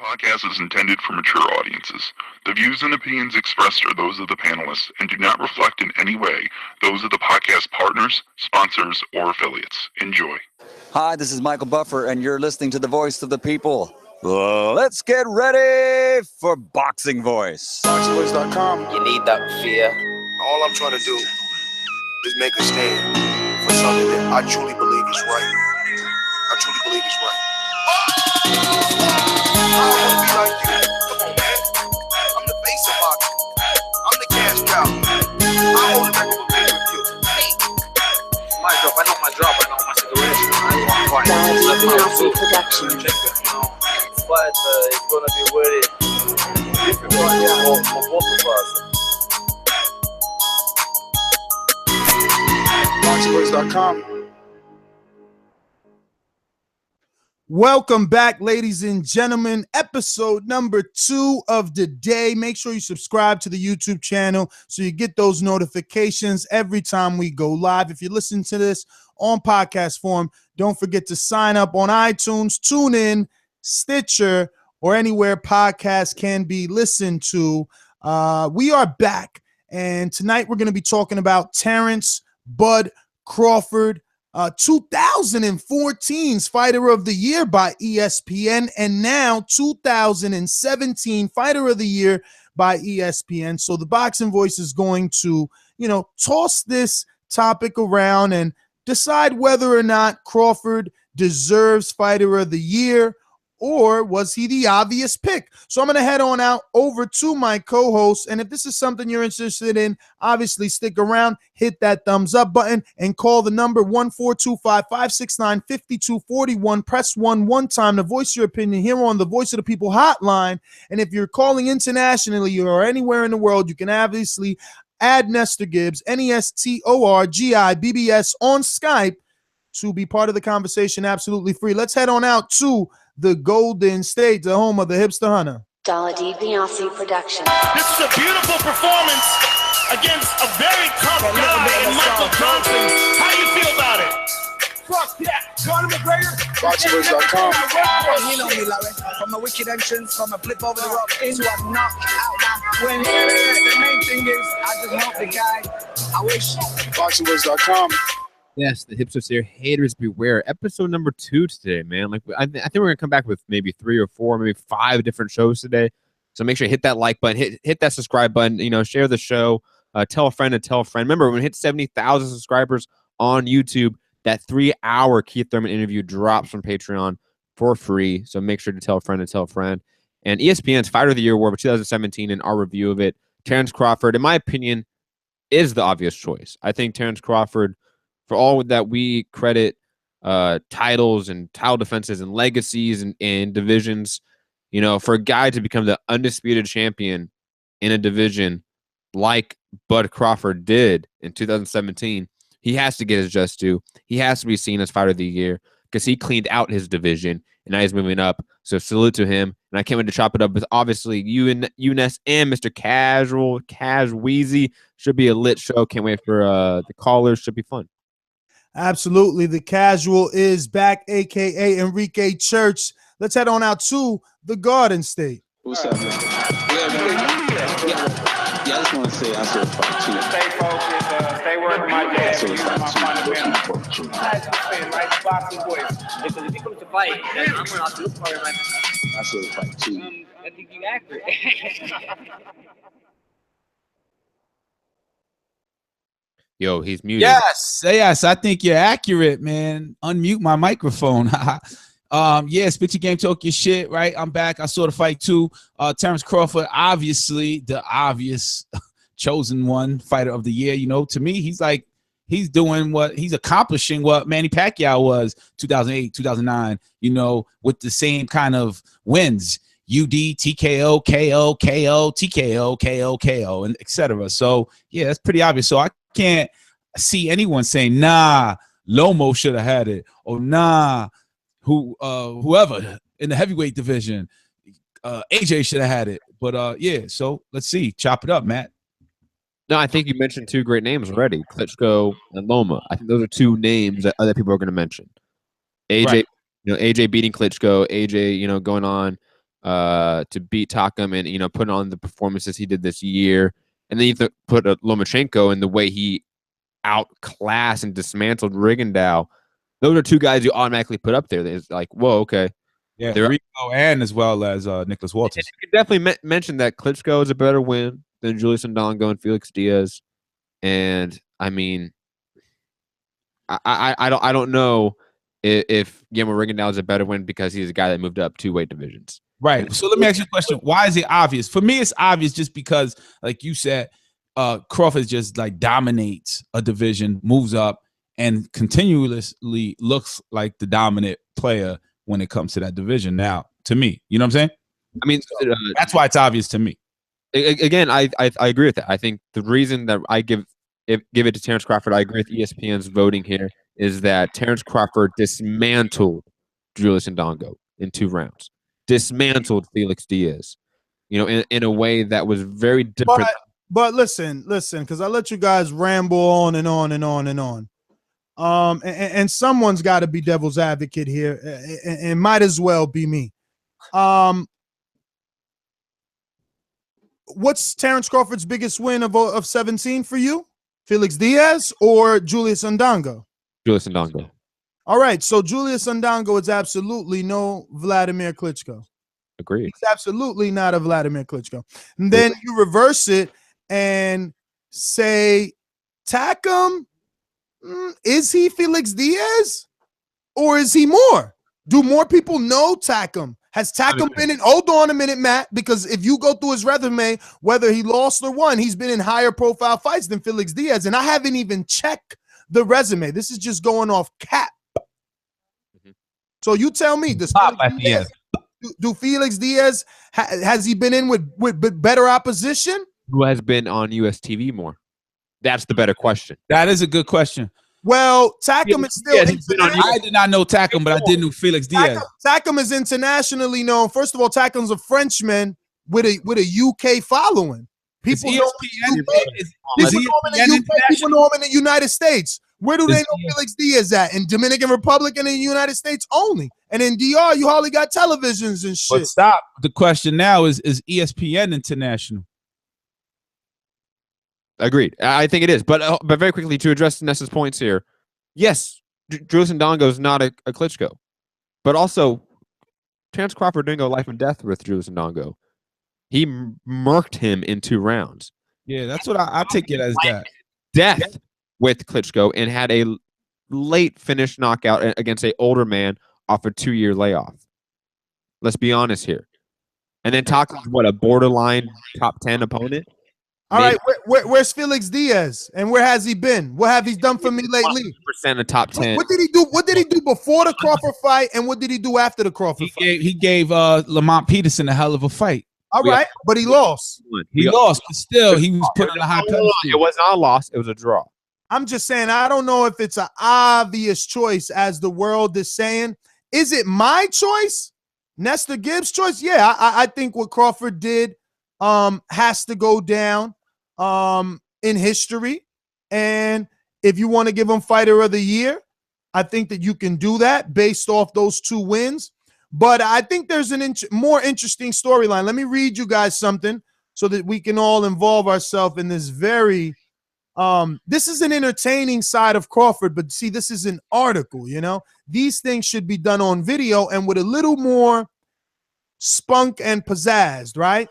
Podcast is intended for mature audiences. The views and opinions expressed are those of the panelists and do not reflect in any way those of the podcast partners, sponsors, or affiliates. Enjoy. Hi, this is Michael Buffer, and you're listening to the voice of the people. Let's get ready for Boxing Voice. ThaBoxingvoice.com. You need that fear. All I'm trying to do is make a stand for something that I truly believe is right. I truly believe is right. I want to be like you. Come on, man. I'm the face of boxing. I'm the cash cow. I hold the record for pay-per-view. My drop, I know my drop, I know my situation. I want to fight. Production. But it's going to be very difficult for both of us. ThaBoxingvoice.com. Welcome back, ladies and gentlemen. Episode number 2 of the day. Make sure you subscribe to the YouTube channel so you get those notifications every time we go live. If you listen to this on podcast form, don't forget to sign up on iTunes, TuneIn, Stitcher, or anywhere podcasts can be listened to. We are back, and tonight we're going to be talking about Terence "Bud" Crawford, 2014's Fighter of the Year by ESPN, and now 2017 Fighter of the Year by ESPN. So the Boxing Voice is going to, toss this topic around and decide whether or not Crawford deserves Fighter of the Year, or was he the obvious pick? So I'm going to head on out over to my co-host. And if this is something you're interested in, obviously stick around, hit that thumbs up button, and call the number 1-425-569-5241. Press 1 one time to voice your opinion here on the Voice of the People hotline. And if you're calling internationally or anywhere in the world, you can obviously add Nestor Gibbs, NESTORGIBBS on Skype to be part of the conversation absolutely free. Let's head on out to the Golden State, the home of the Hipster Hunter. ThaBoxingvoice Production. This is a beautiful performance against a very tough guy in Michael Johnson. How you feel about it? Fuck that. Conor McGregor. ThaBoxingvoice.com. You know me, Larry. From a wicked entrance, from a flip over the rope into a knockout. Now, when the main thing is, I just want the guy. I wish. ThaBoxingvoice.com. Yes, the Hipsters here. Haters beware. Episode number 2 today, man. I think we're gonna come back with maybe 3 or 4, maybe 5 different shows today. So make sure you hit that like button, hit that subscribe button. Share the show. Tell a friend and tell a friend. Remember, when we hit 70,000 subscribers on YouTube, that 3-hour Keith Thurman interview drops from Patreon for free. So make sure to tell a friend and tell a friend. And ESPN's Fighter of the Year Award for 2017 and our review of it. Terence Crawford, in my opinion, is the obvious choice. I think Terence Crawford, for all that we credit titles and title defenses and legacies and divisions, for a guy to become the undisputed champion in a division like Bud Crawford did in 2017, he has to get his just due. He has to be seen as Fighter of the Year because he cleaned out his division and now he's moving up. So salute to him. And I can't wait to chop it up with obviously Eunice and Mr. Casual, Cash Wheezy. Should be a lit show. Can't wait for the callers. Should be fun. Absolutely. The Casual is back, a.k.a. Enrique Church. Let's head on out to the Garden State. What's up, man? I just want to say I saw fight 2. Stay focused. Stay working my day. So it's fight 2. As you say, right? Boxing voice. Because if you come to fight, then I'm going to have to look for it, man. I saw fight 2. I think you're accurate. Yo, he's muted. Yes, I think you're accurate, man. Unmute my microphone. Spit your game, talk your shit, right? I'm back. I saw the fight 2. Terence Crawford, obviously the obvious chosen one, Fighter of the Year. To me, he's accomplishing what Manny Pacquiao was 2008, 2009, with the same kind of wins. UD, TKO, KO, KO, TKO, KO, KO, and etc. So, yeah, that's pretty obvious. So I can't see anyone saying, nah, Lomo should have had it, or nah, whoever in the heavyweight division, AJ should have had it. But, so let's see. Chop it up, Matt. No, I think you mentioned 2 great names already, Klitschko and Loma. I think those are 2 names that other people are going to mention. AJ, Right. AJ beating Klitschko, AJ, going on to beat Takam and put on the performances he did this year, and then you put Lomachenko and the way he outclassed and dismantled Rigondeaux. Those are two guys you automatically put up there. It's like, whoa, okay. Yeah, Rico and as well as Nicholas Walters. You could definitely mention that Klitschko is a better win than Julius Ndongo and Felix Diaz, and I mean, I don't know if Guillermo Rigondeaux is a better win because he's a guy that moved up 2 weight divisions. Right. So let me ask you a question. Why is it obvious? For me, it's obvious just because, like you said, Crawford just like dominates a division, moves up, and continuously looks like the dominant player when it comes to that division. Now, to me, you know what I'm saying? I mean, that's why it's obvious to me. Again, I agree with that. I think the reason that I give it to Terence Crawford, I agree with ESPN's voting here, is that Terence Crawford dismantled Julius Ndongo in 2 rounds. Dismantled Felix Diaz, in a way that was very different. But listen, because I let you guys ramble on and on and on and on. And someone's got to be devil's advocate here, and might as well be me. What's Terence Crawford's biggest win of 17 for you? Felix Diaz or Julius Ndongo? Julius Ndongo. All right, so Julius Ndongo is absolutely no Vladimir Klitschko. Agreed. He's absolutely not a Vladimir Klitschko. And then you reverse it and say, Takam, is he Felix Diaz or is he more? Do more people know Takam? Has Takam been in? Hold on a minute, Matt, because if you go through his resume, whether he lost or won, he's been in higher profile fights than Felix Diaz, and I haven't even checked the resume. This is just going off cap. So you tell me, do Felix Diaz has he been in with better opposition? Who has been on US TV more? That's the better question. That is a good question. Well, Takam is still. I did not know Takam, but I did know Felix Diaz. Takam is internationally known. First of all, Takam's a Frenchman with a UK following. People know him in the United States. Where do they know Felix Diaz at? In Dominican Republic and in the United States only. And in DR, you hardly got televisions and shit. But stop. The question now is ESPN international? Agreed. I think it is. But very quickly, to address Nessa's points here, yes, Julius Ndongo is not a Klitschko. But also, Terence Crawford didn't go life and death with Julius Ndongo. He murked him in 2 rounds. Yeah, that's what I take it as that. Death with Klitschko and had a late finish knockout against an older man off a 2-year layoff. Let's be honest here. And then Takam's a borderline top 10 opponent? All right, where's Felix Diaz, and where has he been? What have he done for me lately? % of top 10. What did he do? What did he do before the Crawford fight, and what did he do after the Crawford fight? He gave Lamont Peterson a hell of a fight. All right, but he lost. He lost, but still he was put on a high pedestal. It was not a loss; it was a draw. I'm just saying, I don't know if it's an obvious choice, as the world is saying. Is it my choice? Nestor Gibbs' choice? Yeah, I think what Crawford did has to go down in history. And if you want to give him Fighter of the Year, I think that you can do that based off those 2 wins. But I think there's an more interesting storyline. Let me read you guys something so that we can all involve ourselves in this very this is an entertaining side of Crawford, but see, this is an article, These things should be done on video and with a little more spunk and pizzazz, right?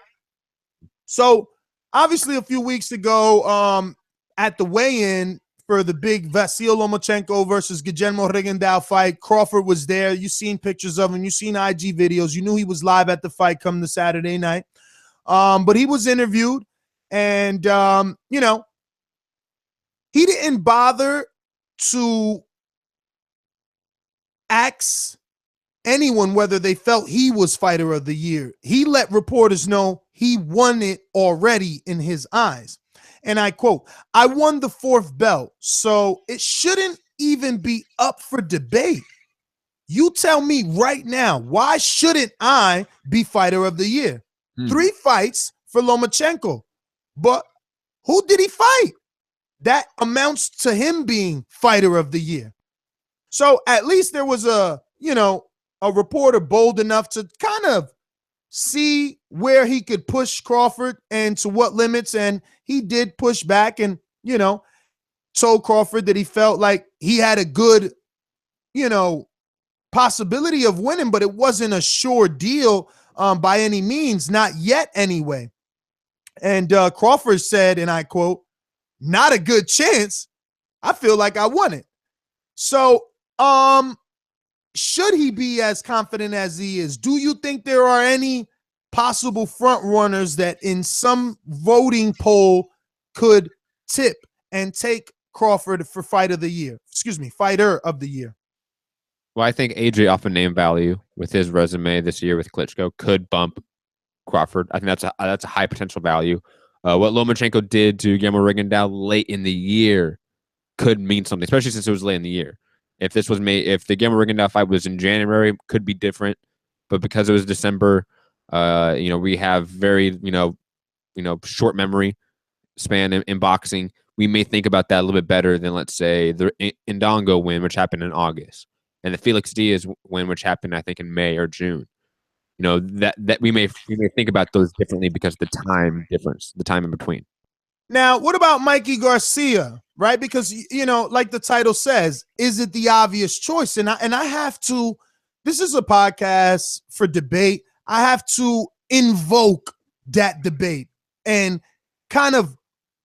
So obviously a few weeks ago at the weigh-in for the big Vasyl Lomachenko versus Guillermo Rigondeaux fight, Crawford was there. You seen pictures of him. You seen IG videos. You knew he was live at the fight come the Saturday night. But he was interviewed, and, he didn't bother to ask anyone whether they felt he was Fighter of the Year. He let reporters know he won it already in his eyes. And I quote, "I won the 4th belt, so it shouldn't even be up for debate. You tell me right now, why shouldn't I be Fighter of the Year?" 3 fights for Lomachenko. But who did he fight? That amounts to him being Fighter of the Year. So at least there was a reporter bold enough to kind of see where he could push Crawford and to what limits. And he did push back and, told Crawford that he felt like he had a good, possibility of winning, but it wasn't a sure deal by any means, not yet anyway. And Crawford said, and I quote, "Not a good chance. I feel like I won it." So, should he be as confident as he is? Do you think there are any possible front runners that in some voting poll could tip and take Crawford for fighter of the year? Well, I think AJ off of name value with his resume this year with Klitschko could bump Crawford. I think that's a high potential value. What Lomachenko did to Guillermo Rigondeaux late in the year could mean something, especially since it was late in the year. If the Guillermo Rigondeaux fight was in January, could be different. But because it was December, we have very short memory span in boxing. We may think about that a little bit better than, let's say, the Indongo win, which happened in August, and the Felix Diaz win, which happened, I think, in May or June. That we may think about those differently because of the time difference, the time in between. Now, what about Mikey Garcia, right? Because, like the title says, is it the obvious choice? And I have to, this is a podcast for debate. I have to invoke that debate and kind of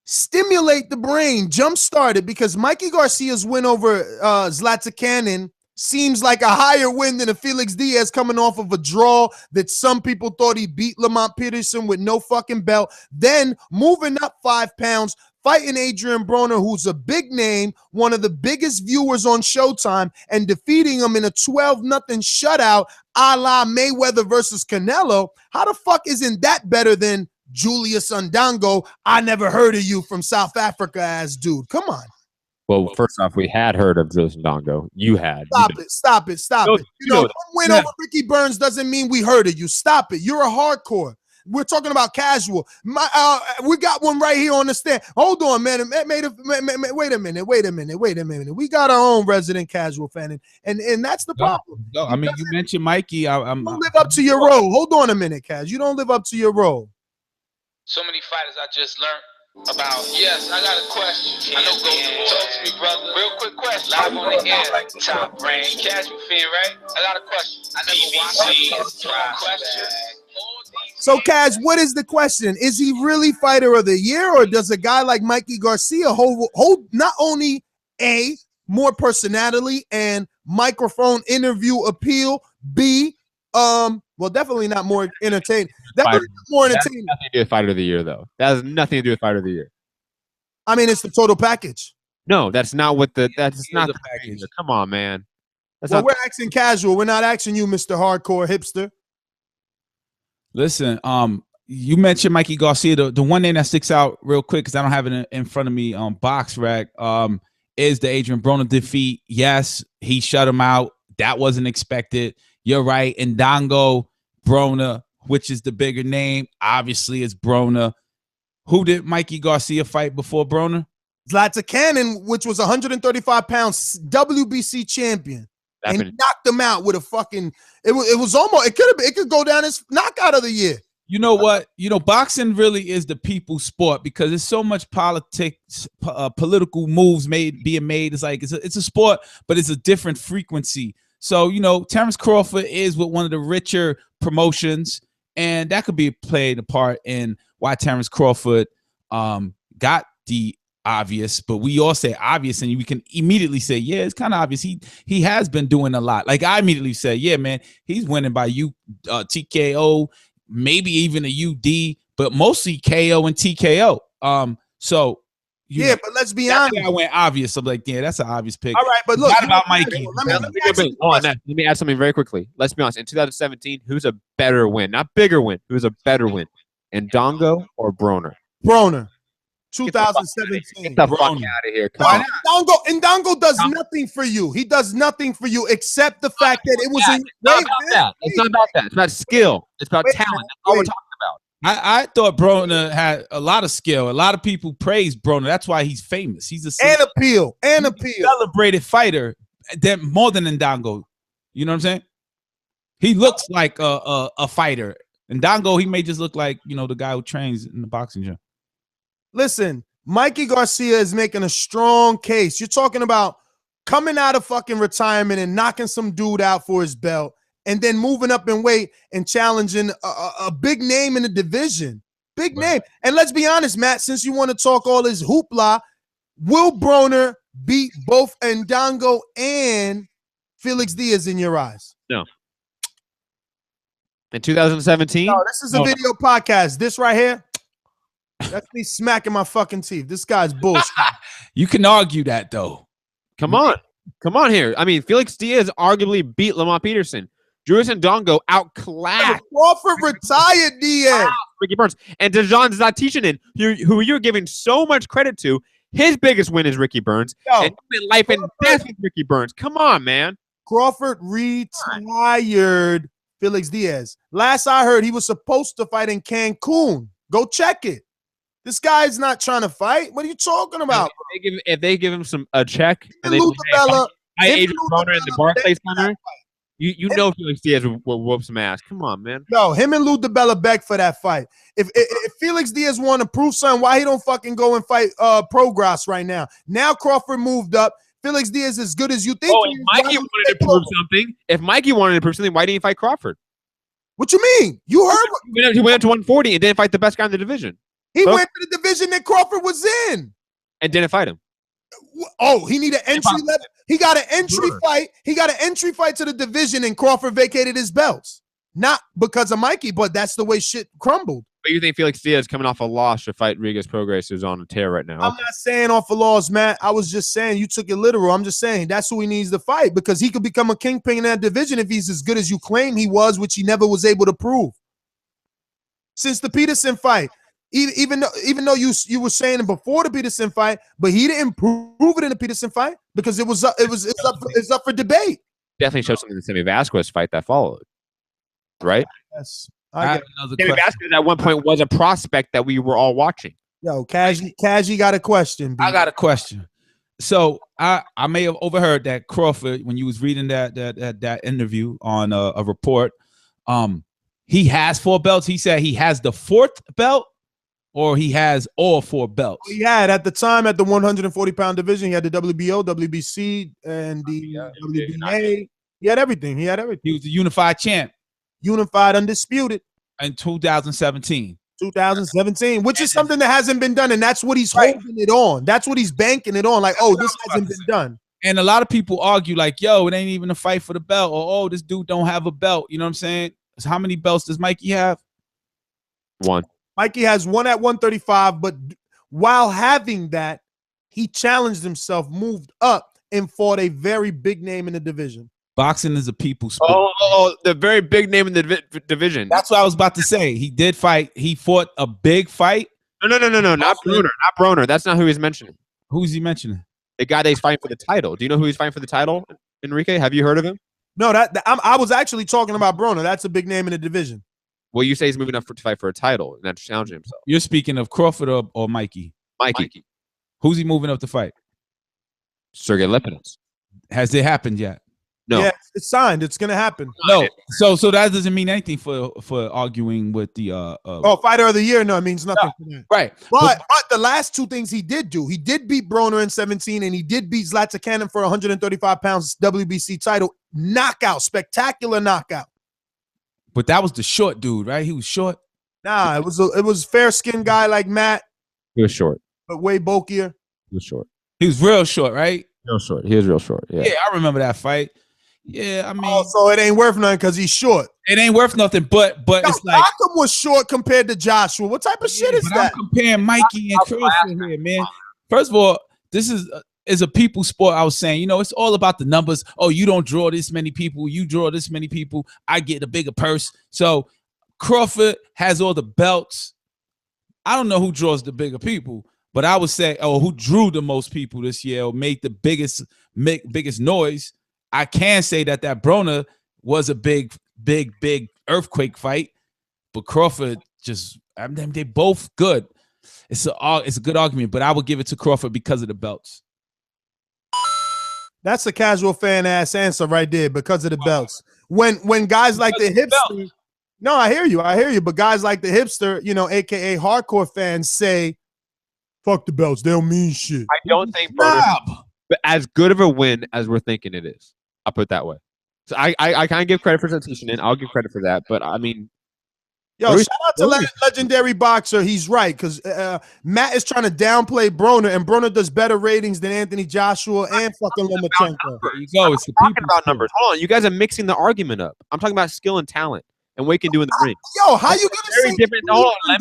stimulate the brain, jumpstart it, because Mikey Garcia's win over Zlatacanin seems like a higher win than a Felix Diaz coming off of a draw that some people thought he beat Lamont Peterson with no fucking belt. Then moving up 5 pounds, fighting Adrian Broner, who's a big name, one of the biggest viewers on Showtime, and defeating him in a 12-0 shutout a la Mayweather versus Canelo. How the fuck isn't that better than Julius Undango? I never heard of you from South Africa ass dude. Come on. Well, first off, we had heard of Julius Ndongo. You had. Stop it. One win over Ricky Burns doesn't mean we heard of you. Stop it. You're a hardcore. We're talking about casual. We got one right here on the stand. Hold on, man. Wait a minute. We got our own resident casual fan, and that's the problem. No, I mean, you mentioned Mikey. You don't live up to your role. Hold on a minute, Kaz. You don't live up to your role. So many fighters I just learned about. Yes, I got a question. I know Go talk to me, brother. Real quick question. Live on the air, like top rank. Casual fan, right? I got a question. I never watched question. So, Kaz, what is the question? Is he really fighter of the year, or does a guy like Mikey Garcia hold not only A, more personality and microphone interview appeal, B, well, definitely not more entertaining. Definitely more entertaining. Nothing to do with fighter of the year, though. That has nothing to do with fighter of the year. I mean, it's the total package. No, that's not what that's not the package. Come on, man. We're asking casual. We're not asking you, Mr. Hardcore Hipster. Listen, you mentioned Mikey Garcia. The one name that sticks out real quick, because I don't have it in front of me on Box Rack, is the Adrian Broner defeat. Yes, he shut him out. That wasn't expected. You're right. Ndongo, Broner, which is the bigger name, obviously it's Broner. Who did Mikey Garcia fight before Broner? Zlatacanin, which was 135 pounds WBC champion. And he knocked him out with a fucking, it was almost, it could go down as knockout of the year. You know what? Boxing really is the people's sport because there's so much politics, political moves being made. It's like, it's a sport, but it's a different frequency. So, Terence Crawford is with one of the richer promotions, and that could be played a part in why Terence Crawford got the obvious, but we all say obvious, and we can immediately say, yeah, it's kind of obvious. He has been doing a lot. Like I immediately say, yeah, man, he's winning by TKO, maybe even a UD, but mostly KO and TKO. So yeah, but let's be honest. I went obvious. I'm like, yeah, that's an obvious pick. All right, but look, not about Mikey. Let me add something very quickly. Let's be honest. In 2017, who's a better win? Not bigger win. Who's a better win? Ndongo or Broner? Broner. 2017. Get the fuck out of here. Come on. Ndongo does nothing for you. He does nothing for you except the fact that it was It's not about that. It's about skill. It's about talent. That's all we're talking about. I thought Broner had a lot of skill. A lot of people praise Broner. That's why he's famous. He's an appeal. Celebrated fighter more than Ndongo. You know what I'm saying? He looks like a fighter. And Dongo, he may just look like, the guy who trains in the boxing gym. Listen, Mikey Garcia is making a strong case. You're talking about coming out of fucking retirement and knocking some dude out for his belt and then moving up in weight and challenging a big name in the division. Big name. And let's be honest, Matt, since you want to talk all this hoopla, will Broner beat both Ndongo and Felix Diaz in your eyes? No. In 2017? No, this is a video podcast. This right here, that's me smacking my fucking teeth. This guy's bullshit. You can argue that, though. Come on here. I mean, Felix Diaz arguably beat Lamont Peterson. Julius Ndongo outclassed. Crawford retired Diaz. Ricky Burns. And Dejan Zatishinin, who you're giving so much credit to, his biggest win is Ricky Burns. And life and death with Ricky Burns. Come on, man. Crawford retired Felix Diaz. Last I heard, he was supposed to fight in Cancun. Go check it. This guy's not trying to fight. What are you talking about? If they give him a check and they say, hey, Adrian Broner in the Barclays Center, you know Felix Diaz will whoop some ass. Come on, man. No, him and Lou DiBella begged for that fight. If Felix Diaz want to prove something, why he don't fucking go and fight Progress right now? Now Crawford moved up. Felix Diaz as good as you think. If Mikey wanted to prove something, why didn't he fight Crawford? What you mean? You heard? He went up to 140 and didn't fight the best guy in the division. He went to the division that Crawford was in and didn't fight him. Oh, he need an entry level. He got an entry fight. He got an entry fight to the division, and Crawford vacated his belts. Not because of Mikey, but that's the way shit crumbled. But you think Felix Diaz coming off a loss to fight Rigas Prograis, who's on a tear right now? I'm not saying off of loss, Matt. I was just saying you took it literal. I'm just saying that's who he needs to fight because he could become a kingpin in that division if he's as good as you claim he was, which he never was able to prove. Since the Peterson fight, even though you were saying it before the Peterson fight, but he didn't prove it in the Peterson fight because it's up for debate. Definitely showed something in the Sammy Vasquez fight that followed, right? Yes. Sammy Vasquez at one point was a prospect that we were all watching. Yo, Kaji got a question. I got a question. So I may have overheard that Crawford, when you was reading that interview on a report, he has 4 belts. He said he has the 4th belt. Or he has all 4 belts. He had at the time at the 140-pound division. He had the WBO, WBC, and the WBA. He had everything. He was the unified champ. Unified, undisputed. In 2017. 2017, which is something that hasn't been done, and that's what he's holding it on. That's what he's banking it on. Like, oh, this hasn't been done. And a lot of people argue like, yo, it ain't even a fight for the belt. Or, oh, this dude don't have a belt. You know what I'm saying? So how many belts does Mikey have? 1. Mikey has 1 at 135, but while having that, he challenged himself, moved up, and fought a very big name in the division. Boxing is a people sport. Oh, the very big name in the division. That's what I was about to say. He did fight. He fought a big fight. No, not Broner. Not Broner. That's not who he's mentioning. Who's he mentioning? The guy that he's fighting for the title. Do you know who he's fighting for the title, Enrique? Have you heard of him? No, I was actually talking about Broner. That's a big name in the division. Well, you say he's moving up to fight for a title and not challenging himself. You're speaking of Crawford or Mikey? Mikey. Who's he moving up to fight? Sergey Lepinets. Has it happened yet? No. Yeah, it's signed. It's gonna happen. No. So that doesn't mean anything for arguing with the fighter of the year. No, it means nothing for that. Right. But the last 2 things he did do, he did beat Broner in 17, and he did beat Zlatan Cannon for 135 pounds WBC title knockout, spectacular knockout. But that was the short dude, right? He was short. Nah, it was fair skinned guy like Matt. He was short, but way bulkier. He was short. He was real short, right? Real short. He was real short. Yeah, I remember that fight. Yeah, I mean, so it ain't worth nothing because he's short. It ain't worth nothing, but it's like Malcolm was short compared to Joshua. What type of shit is that? I'm comparing Mikey and Crawford here, man. First of all, this is a people sport. I was saying, it's all about the numbers. Oh, you don't draw this many people. You draw this many people. I get a bigger purse. So Crawford has all the belts. I don't know who draws the bigger people, but I would say, who drew the most people this year or made the biggest noise. I can say that Broner was a big earthquake fight, but Crawford they both good. It's a good argument, but I would give it to Crawford because of the belts. That's a casual fan ass answer right there because of the belts. When guys like the Hipster, No, I hear you. But guys like the Hipster, aka hardcore fans, say, "Fuck the belts. They don't mean shit." I don't think Broner's as good of a win as we're thinking it is. I'll put it that way. So I can't give credit for teaching it. I'll give credit for that. But I mean, shout out to legendary boxer. He's right, because Matt is trying to downplay Broner, and Broner does better ratings than Anthony Joshua and fucking Lomachenko. There you go. It's the talking about numbers. Hold on, you guys are mixing the argument up. I'm talking about skill and talent and what he can do in the ring. Yo, how you gonna say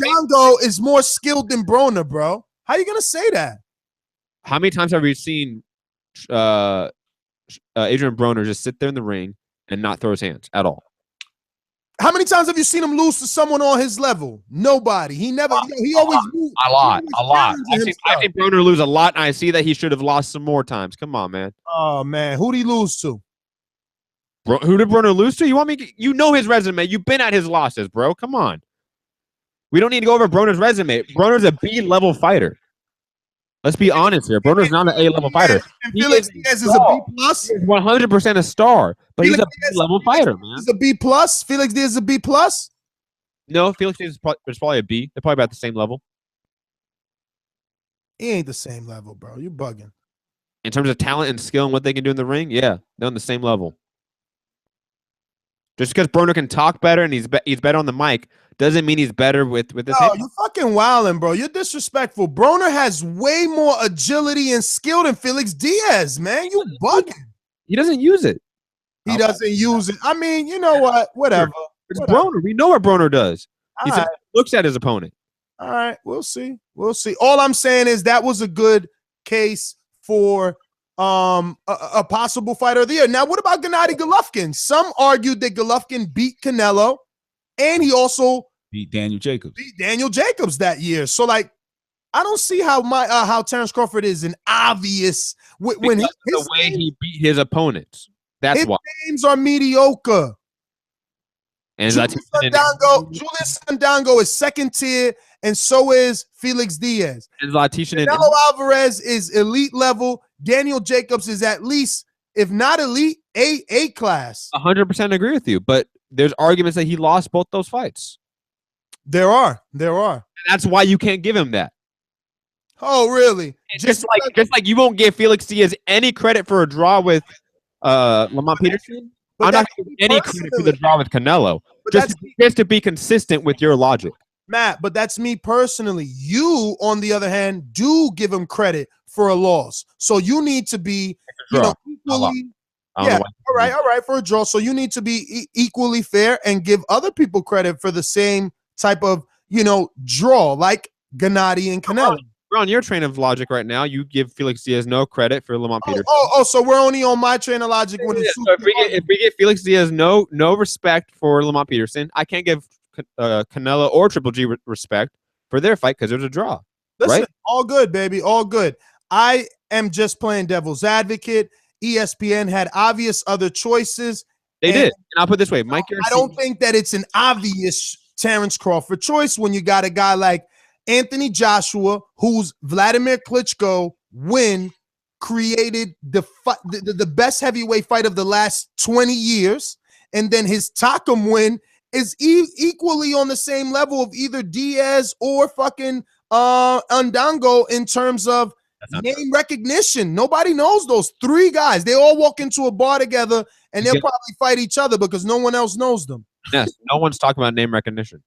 Fandango is more skilled than Broner, bro? How you gonna say that? How many times have we seen Adrian Broner just sit there in the ring and not throw his hands at all? How many times have you seen him lose to someone on his level? Nobody. He never. He always moved. A lot. I've seen Broner lose a lot, and I see that he should have lost some more times. Come on, man. Oh man, who did he lose to? Who did Broner lose to? You want me? You know his resume. You've been at his losses, bro. Come on. We don't need to go over Broner's resume. Broner's a B-level fighter. Let's be honest here. Broner's not an A-level fighter. Felix Diaz is a B plus. 100% a star, but he's a B-level fighter, man. He's a B plus. Felix Diaz is a B plus. No, Felix Diaz is probably a B. They're probably about the same level. He ain't the same level, bro. You're bugging. In terms of talent and skill and what they can do in the ring, yeah, they're on the same level. Just because Broner can talk better and he's better on the mic doesn't mean he's better with his hands. You're fucking wilding, bro. You're disrespectful. Broner has way more agility and skill than Felix Diaz, man. You bugging. He doesn't use it. He doesn't use it. I mean, you know what? Whatever. It's Broner. We know what Broner does. He looks at his opponent. All right, we'll see. We'll see. All I'm saying is that was a good case for a possible fighter of the year. Now, what about Gennady Golovkin? Some argued that Golovkin beat Canelo, and he also beat Daniel Jacobs. That year. So, like, I don't see how Terence Crawford is an obvious when the way he beat his opponents. That's his why names are mediocre. And Julius Fandango is second tier, and so is Felix Diaz. Canelo Alvarez is elite level. Daniel Jacobs is at least, if not elite, A class. 100% agree with you, but there's arguments that he lost both those fights. There are. And that's why you can't give him that. Oh, really? Just like you won't give Felix Diaz any credit for a draw with Lamont Peterson. I'm not giving any credit for the draw with Canelo. Just to be consistent with your logic. Matt, but that's me personally. You, on the other hand, do give him credit for a loss. So you need to be equally. Yeah, all right, for a draw. So you need to be equally fair and give other people credit for the same type of, draw, like Gennady and Canelo. We're on your train of logic right now. You give Felix Diaz no credit for Lamont Peterson. So we're only on my train of logic. So if we get Felix Diaz no respect for Lamont Peterson, I can't give Canelo or Triple G respect for their fight because there's a draw. Listen, right? All good, baby. All good. I am just playing devil's advocate. ESPN had obvious other choices. They did. And I'll put it this way, Mike. I don't think that it's an obvious Terence Crawford choice when you got a guy like Anthony Joshua, whose Vladimir Klitschko win created the best heavyweight fight of the last 20 years. And then his Takam win is equally on the same level of either Diaz or fucking Undango in terms of name recognition. Nobody knows those three guys. They all walk into a bar together and they'll probably fight each other because no one else knows them. Yes, no one's talking about name recognition.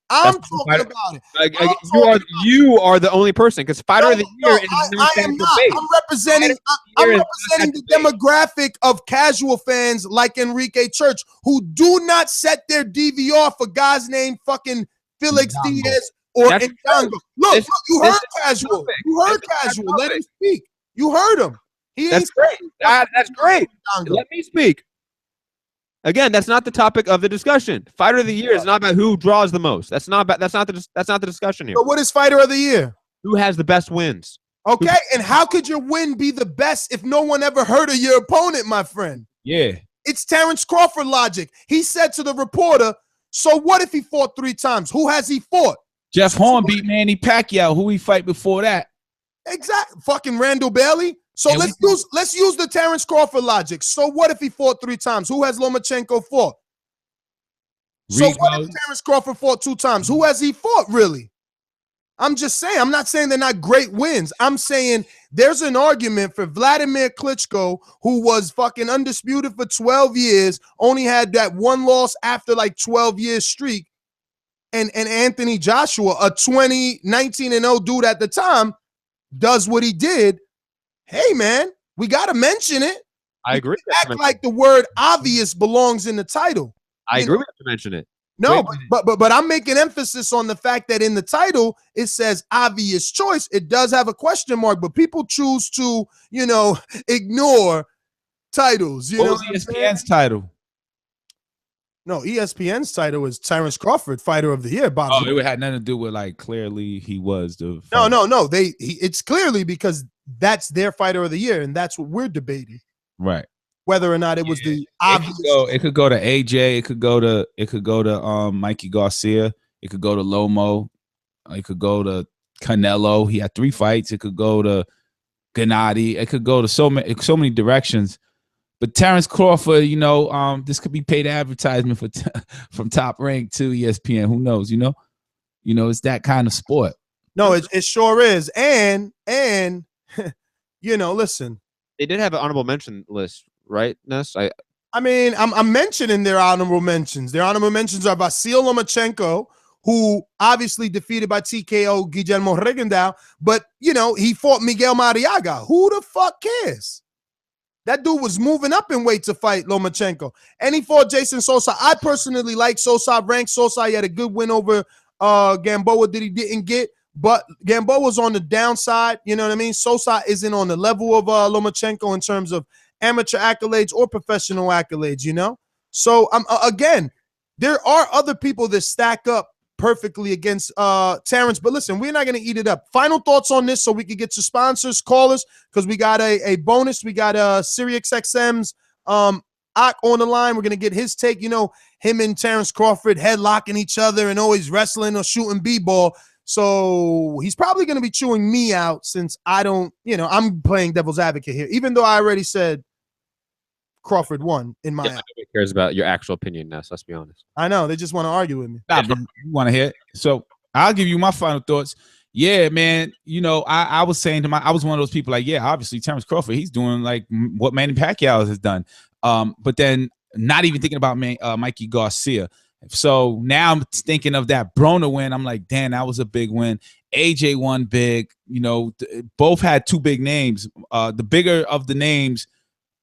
I'm talking about it. You are the only person because fighter of the year is not I am not. I'm representing the demographic of casual fans like Enrique Church who do not set their DVR for guys named fucking Felix Diaz or Ngannou. Look, you heard casual. You heard casual. Let him speak. You heard him. That's great. That's great. Let me speak. Again, that's not the topic of the discussion. Fighter of the year is not about who draws the most. That's not the discussion here. So what is fighter of the year? Who has the best wins? Okay, and how could your win be the best if no one ever heard of your opponent, my friend? Yeah. It's Terence Crawford logic. He said to the reporter, so what if he fought 3 times? Who has he fought? Jeff Horn beat Manny Pacquiao. Who he fight before that? Exactly. Fucking Randall Bailey. So let's use the Terence Crawford logic. So what if he fought 3 times? Who has Lomachenko fought? So what if Terence Crawford fought 2 times? Who has he fought, really? I'm just saying. I'm not saying they're not great wins. I'm saying there's an argument for Vladimir Klitschko, who was fucking undisputed for 12 years, only had that 1 loss after like 12 years streak, and Anthony Joshua, a 19-0 dude at the time, does what he did. Hey, man, we got to mention it. I agree. Act like the word obvious belongs in the title. I agree. We have to mention it. No, but I'm making emphasis on the fact that in the title it says obvious choice. It does have a question mark, but people choose to, ignore titles. What was ESPN's title? No, ESPN's title is Terence Crawford, Fighter of the Year. Bob. Oh, it had nothing to do with like clearly he was the. No. It's clearly because that's their Fighter of the Year, and that's what we're debating. Right. Whether or not it was the obvious. It could go to AJ. It could go to Mikey Garcia. It could go to Lomo. It could go to Canelo. He had 3 fights. It could go to Gennady. It could go to so many directions. But Terence Crawford, this could be paid advertisement from Top Rank to ESPN. Who knows? It's that kind of sport. No, it sure is. And listen. They did have an honorable mention list, right, Ness? I'm mentioning their honorable mentions. Their honorable mentions are Vasil Lomachenko, who obviously defeated by TKO Guillermo Rigondeaux, but he fought Miguel Mariaga. Who the fuck cares? That dude was moving up in weight to fight Lomachenko. And he fought Jason Sosa. I personally like Sosa. I ranked Sosa. He had a good win over Gamboa that he didn't get. But Gamboa was on the downside. You know what I mean? Sosa isn't on the level of Lomachenko in terms of amateur accolades or professional accolades, So, again, there are other people that stack up perfectly against Terence. But listen, we're not going to eat it up. Final thoughts on this so we can get to sponsors, callers, because we got a bonus. We got SiriusXM's Ak on the line. We're going to get his take. Him and Terence Crawford headlocking each other and always wrestling or shooting b-ball. So he's probably going to be chewing me out since I don't, I'm playing devil's advocate here, even though I already said Crawford won in my. Nobody cares about your actual opinion, Ness. Let's be honest. I know they just want to argue with me. Nah, but you want to hear it? So I'll give you my final thoughts. Yeah, man. I was saying I was one of those people like, yeah, obviously Terence Crawford, he's doing like what Manny Pacquiao has done. But then not even thinking about Mikey Garcia. So now I'm thinking of that Broner win. I'm like, damn, that was a big win. AJ won big. Both had 2 big names. The bigger of the names,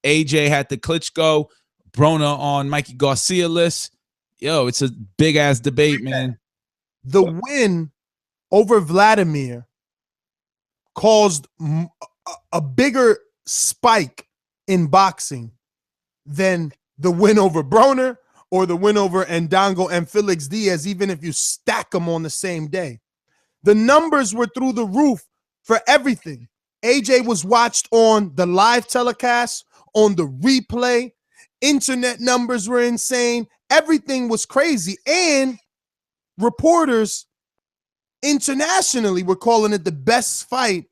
AJ had the Klitschko, Broner on Mikey Garcia list. Yo, it's a big ass debate, man. The win over Vladimir caused a bigger spike in boxing than the win over Broner or the win over Ndango and Felix Diaz, even if you stack them on the same day. The numbers were through the roof for everything. AJ was watched on the live telecast, on the replay. Internet numbers were insane. Everything was crazy. And reporters internationally were calling it the best fight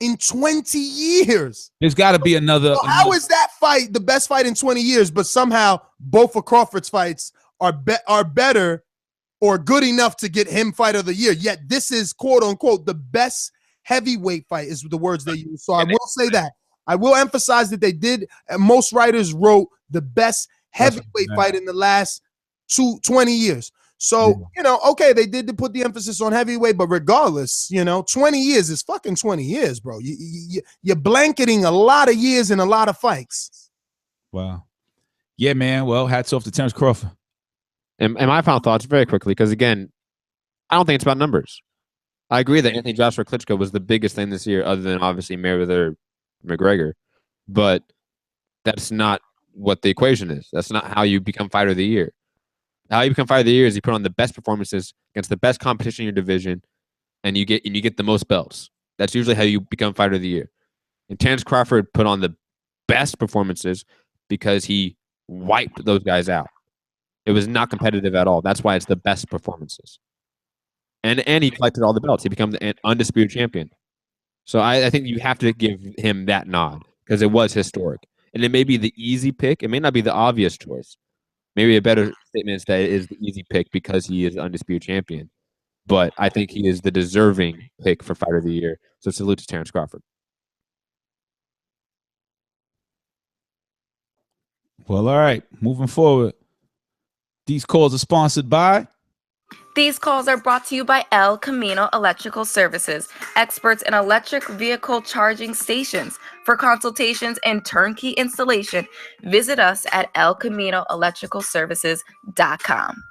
in 20 years. There's got to be another. So how is that fight the best fight in 20 years, but somehow both of Crawford's fights are better or good enough to get him Fight of the Year? Yet this is, quote unquote, the best heavyweight fight is the words they use. So I will say that. I will emphasize that they did. Most writers wrote the best heavyweight fight in the last 20 years. So, okay, they did put the emphasis on heavyweight, but regardless, 20 years is fucking 20 years, bro. You're blanketing a lot of years and a lot of fights. Wow. Yeah, man. Well, hats off to Terence Crawford. And my final thoughts very quickly, because again, I don't think it's about numbers. I agree that Anthony Joshua Klitschko was the biggest thing this year, other than obviously Mayweather McGregor, but that's not what the equation is. That's not how you become Fighter of the Year. How you become Fighter of the Year is you put on the best performances against the best competition in your division, and you get the most belts. That's usually how you become Fighter of the Year. And Terence Crawford put on the best performances because he wiped those guys out. It was not competitive at all. That's why it's the best performances. And he collected all the belts. He became the undisputed champion. So I think you have to give him that nod because it was historic. And it may be the easy pick. It may not be the obvious choice. Maybe a better statement is that it is the easy pick because he is undisputed champion. But I think he is the deserving pick for Fighter of the Year. So salute to Terence Crawford. Well, all right. Moving forward. These calls are sponsored by. These calls are brought to you by El Camino Electrical Services, experts in electric vehicle charging stations. For consultations and turnkey installation, visit us at elcaminoelectricalservices.com.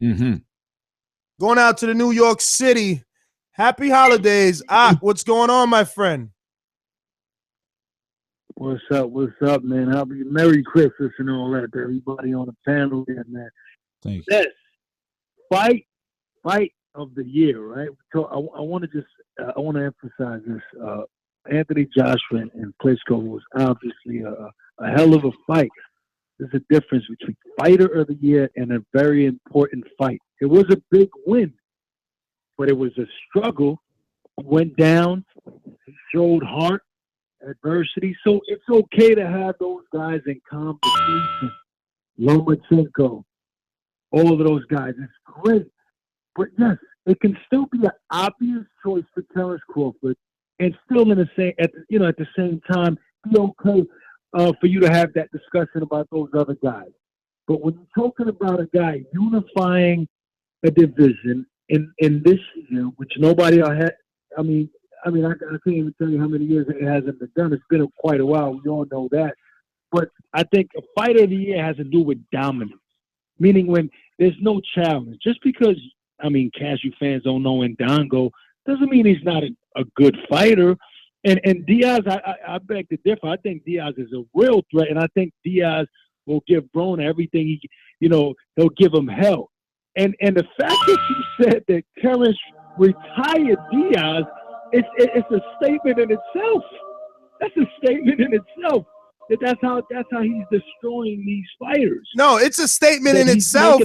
Mm-hmm. Going out to the New York City. Happy holidays. What's going on, my friend? What's up, man? Happy Merry Christmas and all that to everybody on the panel there, man. Thank you. Yes. Fight of the year, right? So I want to emphasize this. Anthony Joshua and Klitschko was obviously a hell of a fight. There's a difference between fighter of the year and a very important fight. It was a big win, but it was a struggle. Went down, showed heart, adversity. So it's okay to have those guys in competition. Lomachenko, all of those guys. It's great. But yes, it can still be an obvious choice for Terence Crawford, and still at the same time, be okay for you to have that discussion about those other guys. But when you're talking about a guy unifying a division in this year, which nobody had, I can't even tell you how many years it hasn't been done. It's been quite a while. We all know that. But I think a fighter of the year has to do with dominance, meaning when there's no challenge. Just because, Cashew fans don't know Ndongo doesn't mean he's not a good fighter. And Diaz, I beg to differ. I think Diaz is a real threat, and I think Diaz will give Broner everything he'll give him hell. And the fact that you said that Terence retired Diaz, it's a statement in itself. That's a statement in itself. That's how he's destroying these fighters. No, it's a statement in itself.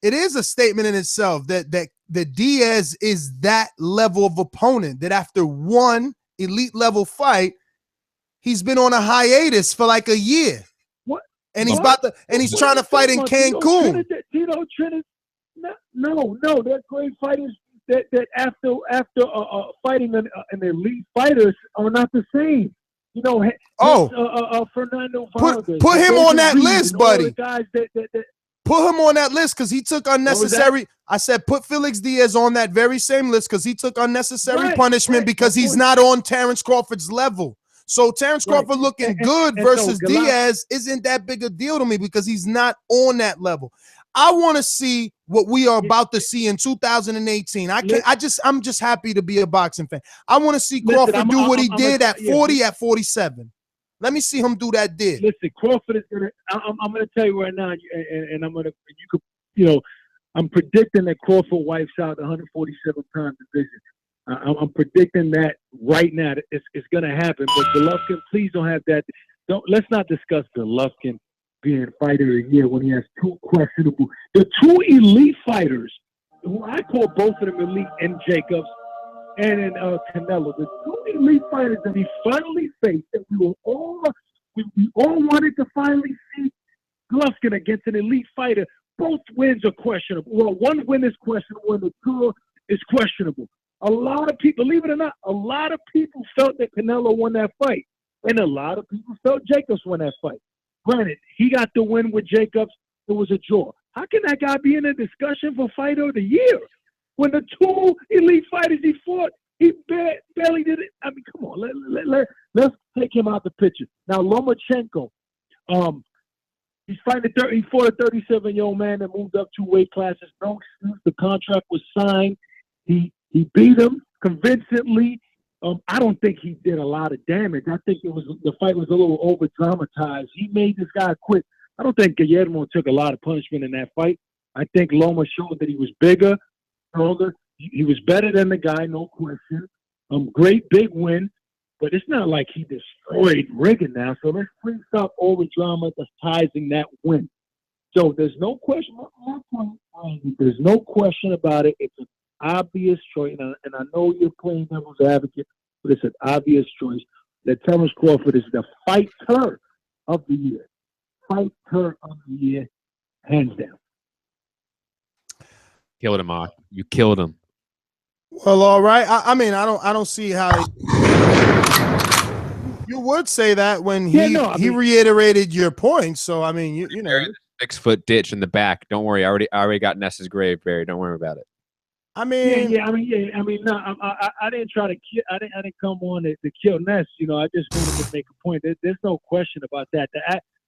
It is a statement in itself that Diaz is that level of opponent, that after one elite level fight, he's been on a hiatus for like a year. What? And he's trying to fight in Cancun. No, they're great fighters that after fighting an elite fighters are not the same. Fernando Vargas. Put him on that list, buddy. Guys Put him on that list because he took unnecessary. I said put Felix Diaz on that very same list because he took unnecessary punishment because he's not on Terence Crawford's level. So Terence Crawford looking good versus Diaz isn't that big a deal to me because he's not on that level. I want to see what we are about to see in 2018. I'm just happy to be a boxing fan. I want to see Crawford do what he did at 40, at 47. Let me see him do that did. Listen, Crawford is gonna. I'm gonna tell you right now, and I'm gonna. I'm predicting that Crawford wipes out the 147-pound division. I'm predicting that right now. It's gonna happen. But Golovkin, please don't have that. Let's not discuss Golovkin being fighter of the year when he has two questionable. The two elite fighters, who I call both of them elite, and Jacobs and Canelo, the two elite fighters that he finally faced, that we all wanted to finally see Golovkin against an elite fighter. Both wins are questionable. Well, one win is questionable, and the two is questionable. A lot of people, believe it or not, felt that Canelo won that fight, and a lot of people felt Jacobs won that fight. Granted, he got the win with Jacobs. It was a draw. How can that guy be in a discussion for fighter of the year when the two elite fighters he fought, he barely did it? Come on, let's take him out the picture. Now, Lomachenko, he fought a 37-year-old man that moved up 2 weight classes. No excuse. The contract was signed. He beat him convincingly. I don't think he did a lot of damage. I think the fight was a little over dramatized. He made this guy quit. I don't think Guillermo took a lot of punishment in that fight. I think Loma showed that he was bigger, stronger. He was better than the guy, no question. Great big win, but it's not like he destroyed Riggin now. So let's please stop all the dramatizing that win. So there's no question. There's no question about it. It's an obvious choice, and I know you're playing devil's advocate, but it's an obvious choice that Terence Crawford is the fighter of the year. fighter of the year, hands down. Killed him, Mark. You killed him. Well, all right. I mean, I don't see how you would say that when he reiterated your point. So I mean, you know, 6-foot ditch in the back. Don't worry. I already got Ness's grave buried. Don't worry about it. I mean, no, I didn't try to kill. I didn't come on to kill Ness. You know, I just wanted to make a point. There's no question about that.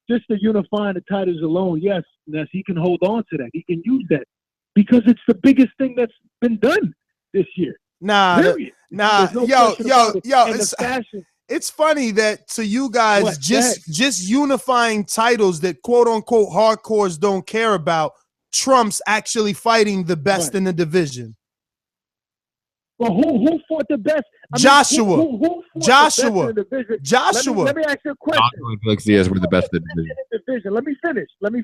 Just the unifying the titles alone, yes, Ness, he can hold on to that. He can use that because it's the biggest thing that's been done this year. Yo, it's funny that to you guys, just unifying titles that quote unquote hardcores don't care about trumps actually fighting the best in the division. Well, who fought the best? Joshua. Who Joshua. Joshua. Let me ask you a question. Felix Diaz were the best in the division. Let me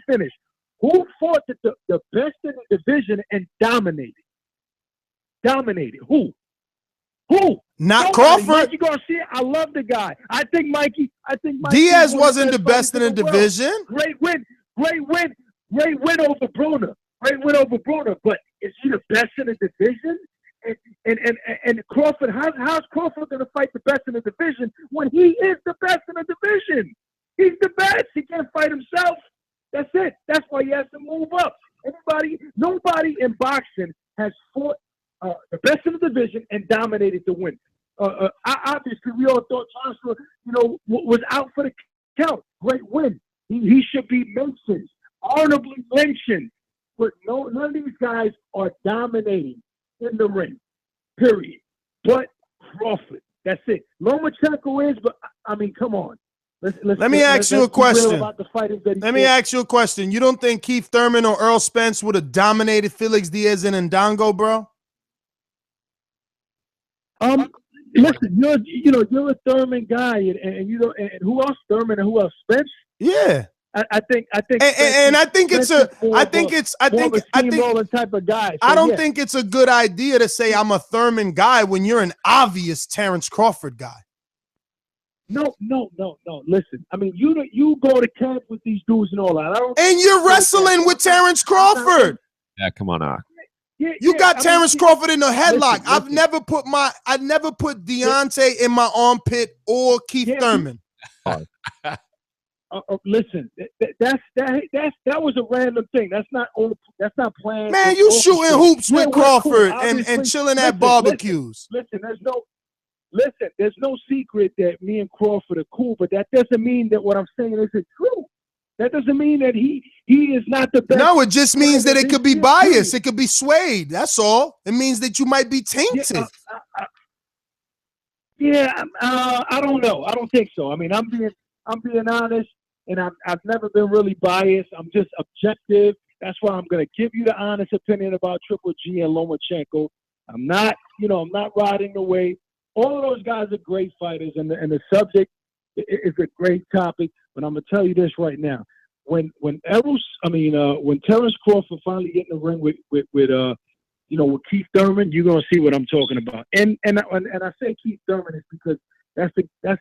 finish. Who fought the best in the division and dominated? Who? Not Crawford. Mikey Garcia. I love the guy. I think Mikey Diaz wasn't the best in the division. Great win over Broner. But is he the best in the division? And Crawford, how's Crawford going to fight the best in the division when he is the best in the division? He's the best. He can't fight himself. That's it. That's why he has to move up. Nobody in boxing has fought the best in the division and dominated the win. Obviously, we all thought Joshua, was out for the count. Great win. He should be mentioned, honorably mentioned. But none of these guys are dominating in the ring, period. But Crawford, that's it. Lomachenko is, but I mean, come on. Let me ask you a question. You don't think Keith Thurman or Earl Spence would have dominated Felix Diaz and Ndongo, bro? Listen, you're a Thurman guy, and who else? Thurman and who else? Spence? Yeah. I think type of guy. So I don't think it's a good idea to say I'm a Thurman guy when you're an obvious Terence Crawford guy. No. Listen, I mean, you go to camp with these dudes and all that. And you're wrestling with Terence Crawford. Yeah, come on, Ak. You got Terence Crawford in the headlock. I've never put Deontay in my armpit or Keith Thurman. Listen, that was a random thing. That's not planned. Man, you shooting hoops with Crawford and chilling at barbecues. Listen, there's no secret that me and Crawford are cool, but that doesn't mean that what I'm saying isn't true. That doesn't mean that he is not the best. No, it just means that it could be biased. It could be swayed. That's all. It means that you might be tainted. I don't know. I don't think so. I mean, I'm being honest, and I've never been really biased. I'm just objective. That's why I'm going to give you the honest opinion about Triple G and Lomachenko. I'm not riding the wave. All of those guys are great fighters, and the subject is a great topic. But I'm gonna tell you this right now: when Terence Crawford finally get in the ring with Keith Thurman, you're gonna see what I'm talking about. And I say Keith Thurman is because that's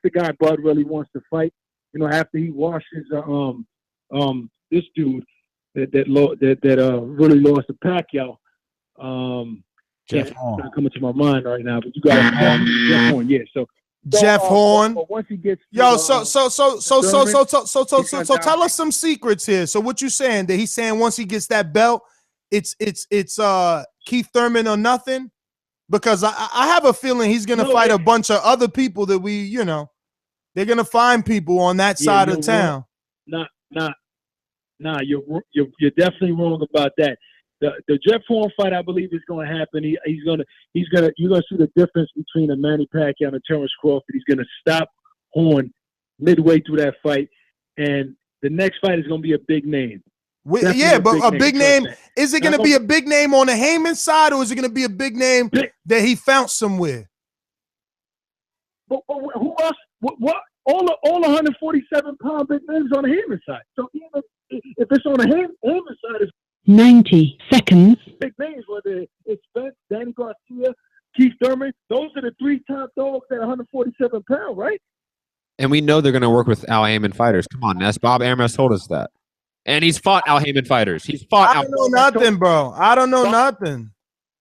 the guy Bud really wants to fight. After he washes this dude that really lost to Pacquiao. Jeff Horn. Not coming to my mind right now, but you got Jeff Horn, yeah. So Jeff Horn. But once he gets so tell us some secrets here. So what you saying? That he's saying once he gets that belt, it's Keith Thurman or nothing? Because I have a feeling he's gonna fight a bunch of other people that they're gonna find people on that side of town. Nah, you're definitely wrong about that. The Jeff Horn fight, I believe, is going to happen. You're going to see the difference between a Manny Pacquiao and a Terence Crawford. He's going to stop Horn midway through that fight, and the next fight is going to be a big name. But a big name. Is it going to be a big name on the Heyman side, or is it going to be a big name that he found somewhere? But who else? What? All the 147-pound big names on the Heyman side. So even if it's on the Heyman side, it's 90 seconds. Big names, whether it's Spence, Danny Garcia, Keith Thurman. Those are the three top dogs at 147 pounds, right? And we know they're going to work with Al Heyman fighters. Come on, Ness. Bob Arum has told us that. And he's fought Al Heyman fighters. He's fought I don't know nothing, bro. I don't know nothing.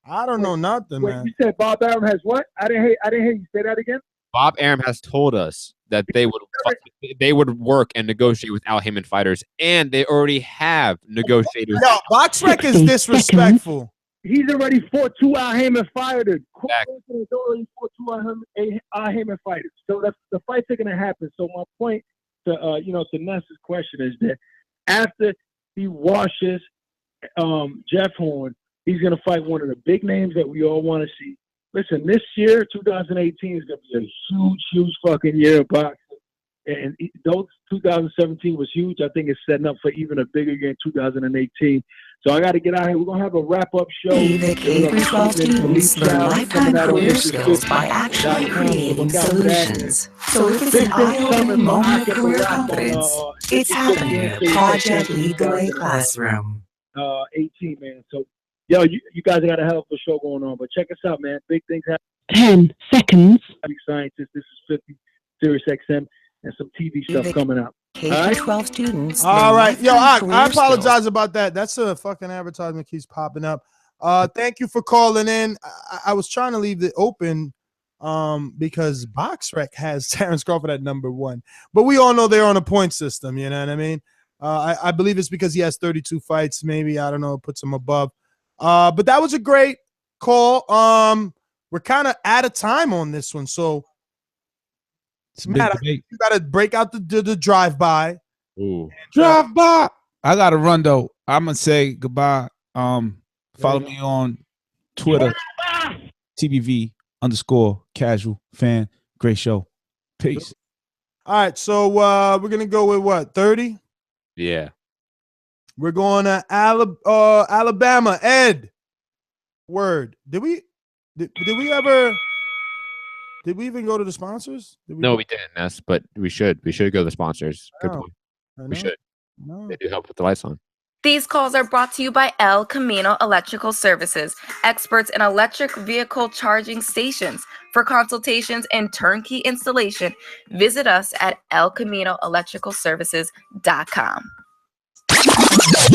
I don't know nothing, Wait, man. you said Bob Arum has what? I didn't hear you say that again. Bob Arum has told us that they would work and negotiate with Al Heyman fighters, and they already have negotiated. Yo, BoxRec is disrespectful. He's already fought 2 Al Heyman fighters. Crawford has already fought 2 Al Heyman fighters. So that's the fights are gonna happen. So my point to to Ness's question is that after he washes Jeff Horn, he's gonna fight one of the big names that we all want to see. Listen, this year, 2018 is gonna be a huge fucking year of boxing. And though 2017 was huge, I think it's setting up for even a bigger year in 2018. So I got to get out here. We're going to have a wrap-up show. The K-12 students learn lifetime career skills by actually creating solutions. So if it's an eye-opening moment of career confidence, it's happening in a Project Lead the Way classroom. 18, man. So, yo, you guys got a hell of a show going on. But check us out, man. Big things happen. 10 seconds. Scientists. This is 50, Sirius XM, and some TV stuff coming out. K-12 students. All right. Yo, I apologize about that. That's a fucking advertisement keeps popping up. Thank you for calling in. I was trying to leave it open because BoxRec has Terence Crawford at number 1. But we all know they're on a point system, you know what I mean? I believe it's because he has 32 fights, maybe. I don't know, puts him above. But that was a great call. We're kind of out of time on this one, so Matt, you gotta break out the drive-by. Ooh. Drive-by. I gotta run though. I'm gonna say goodbye. Follow me on Twitter, TBV_casual fan. Great show. Peace. All right, so we're gonna go with what, 30? Yeah. We're going to Alabama. Ed. Word. Did we even go to the sponsors? No, we didn't, Ness, but we should. We should go to the sponsors. Good point. We should. They do help with the lights on. These calls are brought to you by El Camino Electrical Services, experts in electric vehicle charging stations. For consultations and turnkey installation, visit us at elcaminoelectricalservices.com.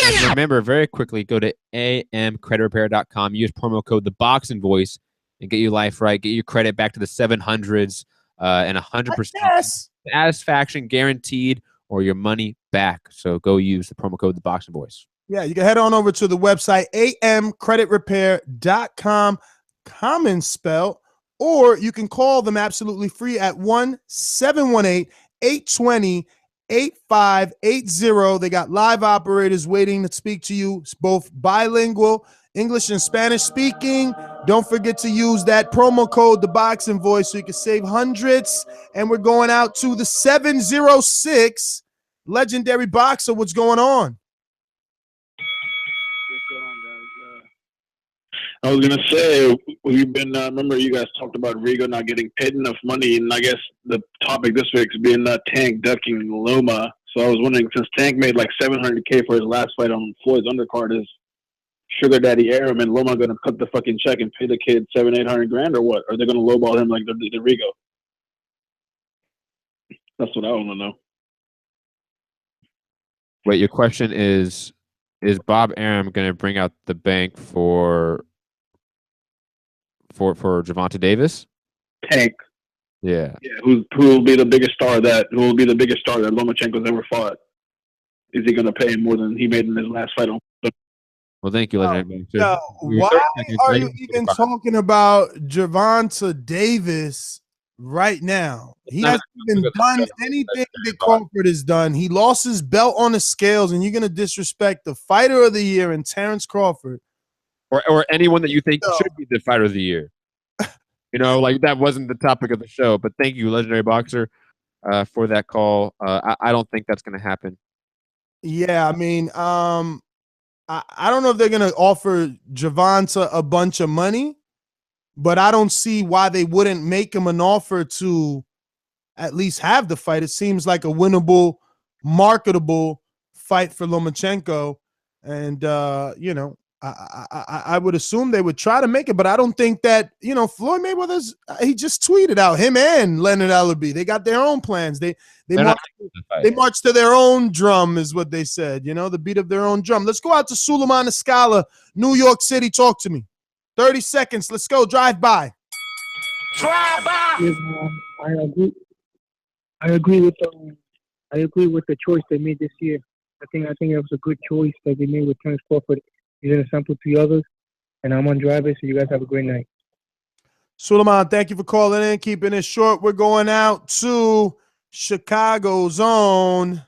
And remember, very quickly, go to amcreditrepair.com. Use promo code ThaBoxingVoice and get your life right. Get your credit back to the 700s and 100% satisfaction guaranteed, or your money back. So go use the promo code ThaBoxingVoice. Yeah, you can head on over to the website amcreditrepair.com, common spell, or you can call them absolutely free at 1-718-820-8580. They got live operators waiting to speak to you. It's both bilingual, English and Spanish speaking. Don't forget to use that promo code, ThaBoxingVoice, so you can save hundreds. And we're going out to the 706 legendary boxer. What's going on? I was gonna say we've been. Remember, you guys talked about Rigo not getting paid enough money, and I guess the topic this week is being Tank ducking Loma. So I was wondering, since Tank made like $700K for his last fight on Floyd's undercard, is Sugar Daddy Arum and Loma gonna cut the fucking check and pay the kid $700-800 grand, or what? Or are they gonna lowball him like they did Rigo? That's what I want to know. Wait, your question is Bob Arum going to bring out the bank for Gervonta Davis? Tank. Yeah. Yeah. Who will be the biggest star that Lomachenko's ever fought? Is he going to pay him more than he made in his last fight on? Well, thank you, legendary. No, why are you even talking about Gervonta Davis right now? He hasn't even done anything that Crawford has done. He lost his belt on the scales, and you're going to disrespect the fighter of the year and Terence Crawford. Or anyone that you think should be the fighter of the year. Like that wasn't the topic of the show, but thank you, legendary boxer, for that call. I don't think that's going to happen. Yeah, I mean, I don't know if they're going to offer Gervonta a bunch of money, but I don't see why they wouldn't make him an offer to at least have the fight. It seems like a winnable, marketable fight for Lomachenko. And, I would assume they would try to make it, but I don't think that, Floyd Mayweather's, he just tweeted out, him and Leonard Allaby, they got their own plans. They march to their own drum is what they said, the beat of their own drum. Let's go out to Suleiman Escala, New York City. Talk to me. 30 seconds. Let's go. Drive by. Drive by. I agree with the choice they made this year. I think it was a good choice that they made with Terence Crawford. He's going to sample 3 others, and I'm on driver, so you guys have a great night. Suleiman, thank you for calling in, keeping it short. We're going out to Chicago's own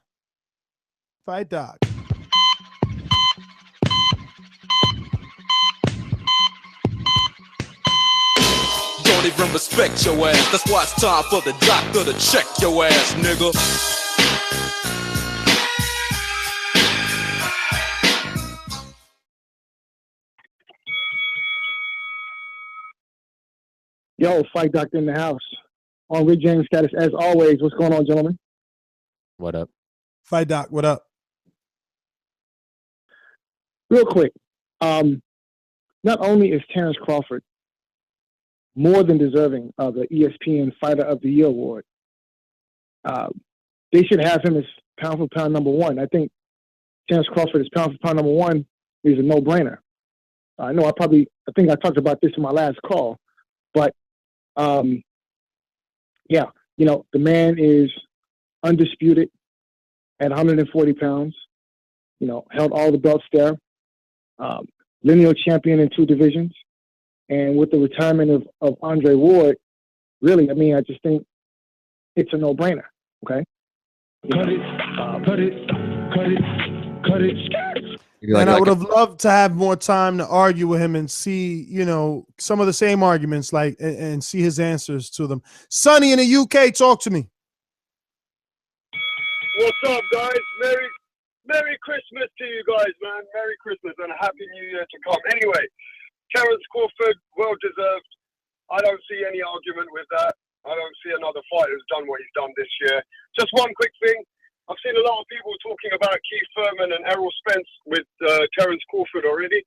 Fight Doc. Don't even respect your ass. That's why it's time for the doctor to check your ass, nigga. Yo, Fight Doctor in the house. On Rick James status as always. What's going on, gentlemen? What up? Fight Doc, what up? Real quick. Not only is Terence Crawford more than deserving of the ESPN Fighter of the Year award, they should have him as pound for pound number 1. I think Terence Crawford as pound for pound number 1 is a no-brainer. I think I talked about this in my last call, but the man is undisputed at 140 pounds, held all the belts there, lineal champion in 2 divisions. And with the retirement of Andre Ward, really, I just think it's a no-brainer, okay? Cut it. And I would have loved to have more time to argue with him and see, some of the same arguments, and see his answers to them. Sonny in the UK, talk to me. What's up, guys? Merry Christmas to you guys, man. Merry Christmas and a Happy New Year to come. Anyway, Terence Crawford, well deserved. I don't see any argument with that. I don't see another fighter who's done what he's done this year. Just one quick thing. I've seen a lot of people talking about Keith Thurman and Errol Spence with Terence Crawford already.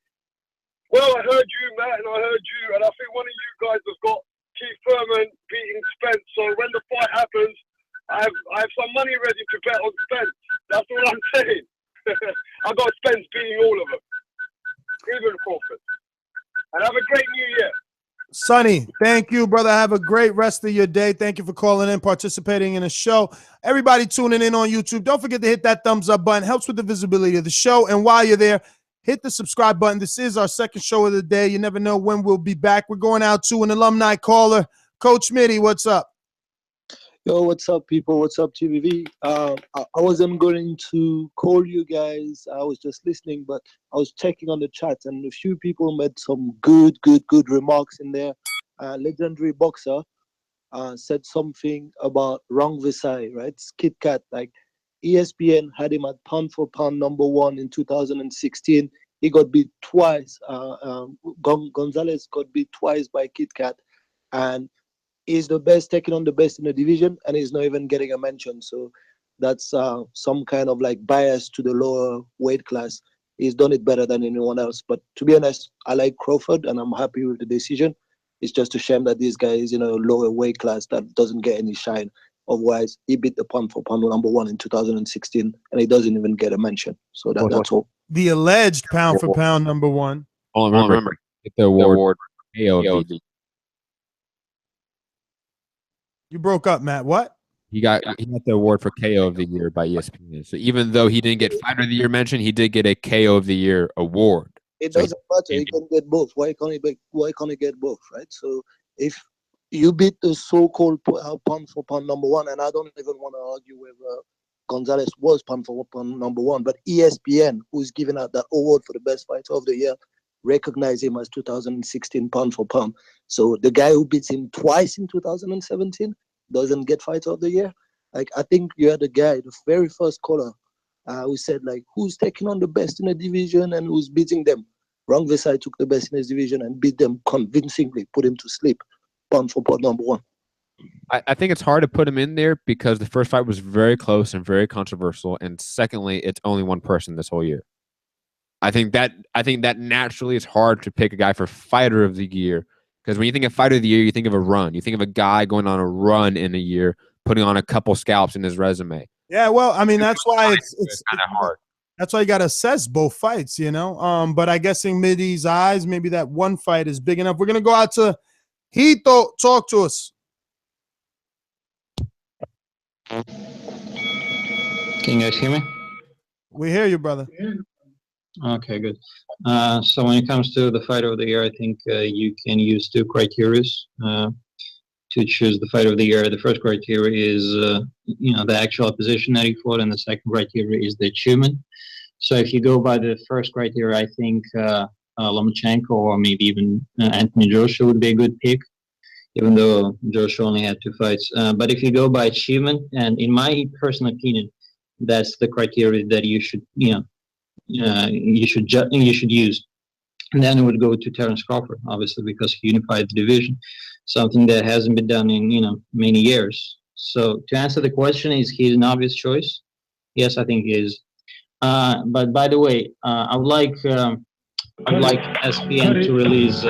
Well, I heard you, Matt, and I heard you, and I think one of you guys has got Keith Thurman beating Spence. So when the fight happens, I have some money ready to bet on Spence. That's all I'm saying. I got Spence beating all of them, even Crawford. And have a great New Year. Sonny, thank you, brother. Have a great rest of your day. Thank you for calling in, participating in the show. Everybody tuning in on YouTube, don't forget to hit that thumbs up button. Helps with the visibility of the show. And while you're there, hit the subscribe button. This is our second show of the day. You never know when we'll be back. We're going out to an alumni caller. Coach Mitty, what's up? Yo, what's up, people? What's up, TVV? I wasn't going to call you guys. I was just listening, but I was checking on the chat, and a few people made some good remarks in there. Legendary boxer said something about Wrong Versailles, right? Kit Kat, like ESPN had him at pound for pound number 1 in 2016. He got beat twice. Gonzalez got beat twice by Kit Kat, and he's the best, taking on the best in the division, and he's not even getting a mention. So that's some kind of like bias to the lower weight class. He's done it better than anyone else. But to be honest, I like Crawford, and I'm happy with the decision. It's just a shame that this guy is in a lower weight class that doesn't get any shine. Otherwise, he beat the pound for pound number 1 in 2016, and he doesn't even get a mention. So that's all. The alleged pound for pound number 1. Oh, remember, get the award. AOV. You broke up, Matt. What? He got the award for KO of the Year by ESPN. So even though he didn't get Fighter of the Year mention, he did get a KO of the Year award. It doesn't matter. He can get both. Why can't he get both, right? So if you beat the so-called pound for pound number 1, and I don't even want to argue whether Gonzalez was pound for pound number 1, but ESPN, who's giving out that award for the best fighter of the year, recognize him as 2016 pound for pound. So the guy who beats him twice in 2017 doesn't get fighter of the year. Like, I think you had a guy, the very first caller, who said, like, who's taking on the best in the division and who's beating them? Wrong Versailles took the best in his division and beat them convincingly, put him to sleep, pound for pound number 1. I think it's hard to put him in there because the first fight was very close and very controversial. And secondly, it's only one person this whole year. I think that naturally it's hard to pick a guy for fighter of the year, because when you think of fighter of the year, you think of a run. You think of a guy going on a run in a year, putting on a couple scalps in his resume. Yeah, well, I mean, that's why it's kind of hard. That's why you got to assess both fights, you know. But I guess in Middy's eyes, maybe that one fight is big enough. We're gonna go out to Hito. Talk to us. Can you guys hear me? We hear you, brother. Okay, good. So when it comes to the fighter of the year, I think you can use two criteria to choose the fighter of the year. The first criteria is, the actual opposition that he fought, and the second criteria is the achievement. So if you go by the first criteria, I think Lomachenko or maybe even Anthony Joshua would be a good pick, even though Joshua only had 2 fights. But if you go by achievement, and in my personal opinion, that's the criteria that you should, you should use. And then it would go to Terence Crawford, obviously, because he unified the division, something that hasn't been done in many years. So to answer the question, is he an obvious choice? Yes, I think he is. But by the way, I would like ESPN to release.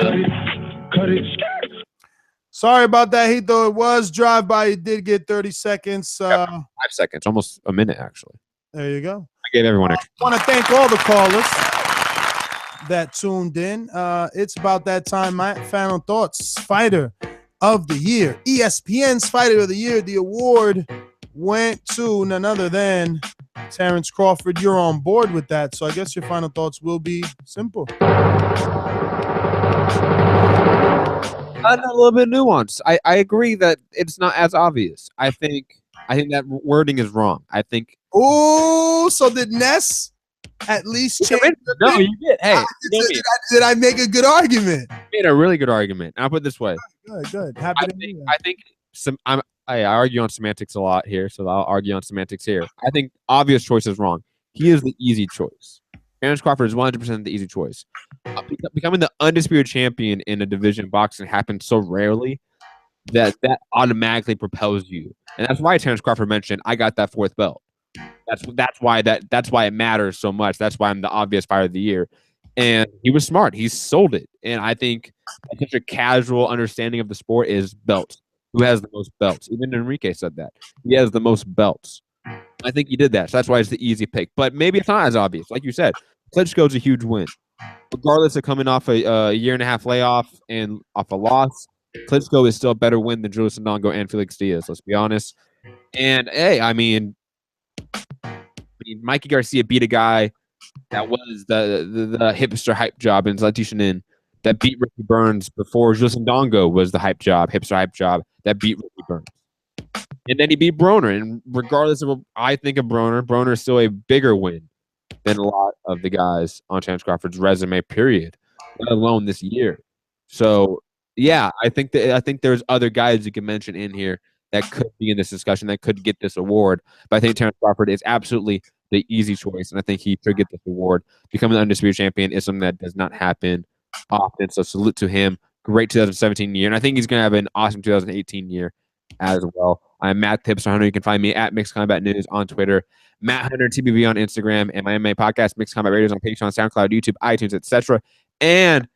Sorry about that, Hito. It was drive by. You did get 30 seconds. 5 seconds, almost a minute, actually. There you go. I gave everyone extra. I want to thank all the callers that tuned in. It's about that time. My final thoughts. Fighter of the year. ESPN's Fighter of the Year. The award went to none other than Terence Crawford. You're on board with that, so I guess your final thoughts will be simple. A little bit nuanced. I agree that it's not as obvious. I think that wording is wrong. I think. Oh, so did Ness at least change? No, you did. Hey, did I make a good argument? You made a really good argument. I'll put it this way. Good. I think I argue on semantics a lot here, so I'll argue on semantics here. I think obvious choice is wrong. He is the easy choice. Terence Crawford is 100% the easy choice. Becoming the undisputed champion in a division boxing happens so rarely that automatically propels you, and that's why Terence Crawford mentioned, "I got that 4th belt." That's why it matters so much. That's why I'm the obvious fighter of the year. And he was smart. He sold it. And I think such a casual understanding of the sport is belts. Who has the most belts? Even Enrique said that. He has the most belts. I think he did that. So that's why it's the easy pick. But maybe it's not as obvious. Like you said, Klitschko's a huge win. Regardless of coming off a year-and-a-half layoff and off a loss, Klitschko is still a better win than Julius Ndongo and Felix Diaz. Let's be honest. And, hey, I mean, Mikey Garcia beat a guy that was the hipster hype job in Zlatishin that beat Ricky Burns before Julius Ndongo was the hype job, hipster hype job that beat Ricky Burns. And then he beat Broner. And regardless of what I think of Broner is still a bigger win than a lot of the guys on Terence Crawford's resume, period, let alone this year. So, yeah, I think there's other guys you can mention in here that could be in this discussion, that could get this award. But I think Terence Crawford is absolutely the easy choice, and I think he should get this award. Becoming the undisputed champion is something that does not happen often, so salute to him. Great 2017 year, and I think he's going to have an awesome 2018 year as well. I'm Matt Hipster Hunter. You can find me at Mixed Combat News on Twitter, Matt Hunter TBV on Instagram, and my MMA podcast, Mixed Combat Radio, on Patreon, SoundCloud, YouTube, iTunes, etc. And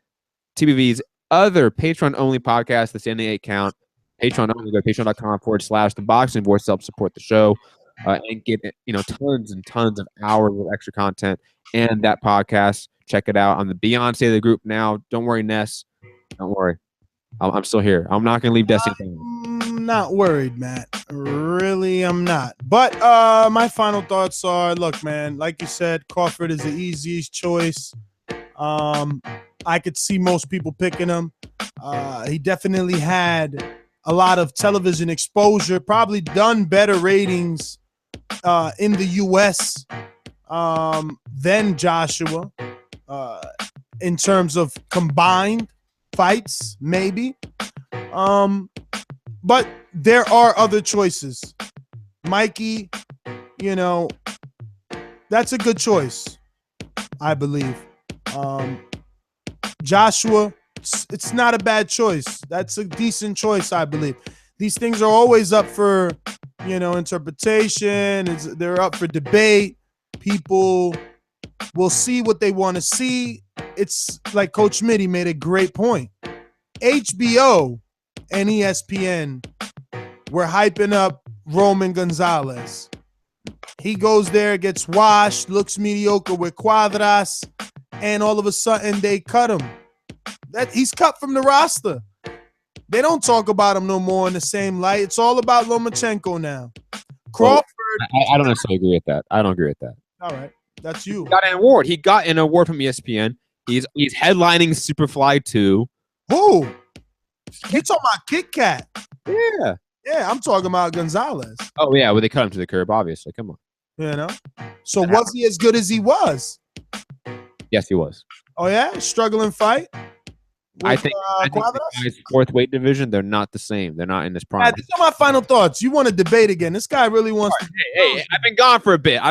TBV's other Patreon-only podcast, the 78 Count. Patreon only. Go to patreon.com/ThaBoxingVoice to help support the show and get tons and tons of hours of extra content and that podcast. Check it out on the Beyonce of the group now. Don't worry, Ness. Don't worry. I'm still here. I'm not going to leave Destiny. I'm not worried, Matt. Really, I'm not. But my final thoughts are, look, man, like you said, Crawford is the easiest choice. I could see most people picking him. He definitely had a lot of television exposure, probably done better ratings in the U.S. Than Joshua in terms of combined fights, maybe. But there are other choices. Mikey, that's a good choice, I believe. Joshua, it's not a bad choice. That's a decent choice, I believe. These things are always up for, interpretation. They're up for debate. People will see what they want to see. It's like Coach Mitty made a great point. HBO and ESPN were hyping up Roman Gonzalez. He goes there, gets washed, looks mediocre with Cuadras, and all of a sudden they cut him. He's cut from the roster. They don't talk about him no more in the same light. It's all about Lomachenko now. Crawford. I don't necessarily agree with that. I don't agree with that. All right. That's you. He got an award. He got an award from ESPN. He's headlining Superfly 2. Who? You talking about Kit Kat? Yeah. Yeah, I'm talking about Gonzalez. Oh, yeah. Well, they cut him to the curb, obviously. Come on. You know? So was he as good as he was? Yes, he was. Oh, yeah? Struggling fight? I think the guys' fourth weight division, they're not the same. They're not in this prime. These are my final thoughts. You want to debate again. This guy really wants to. Hey, I've been gone for a bit.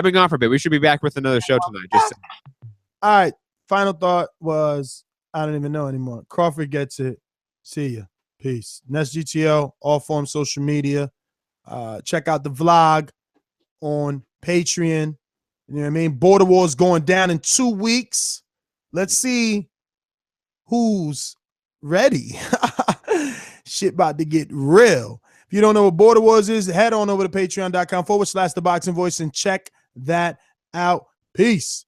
We should be back with another show tonight. Just all right. Final thought was, I don't even know anymore. Crawford gets it. See ya. Peace. Nest GTL, all forms social media. Check out the vlog on Patreon. You know what I mean? Border Wars going down in 2 weeks. Let's see who's ready. Shit about to get real. If you don't know what Border Wars is, head on over to patreon.com/ThaBoxingVoice and check that out. Peace.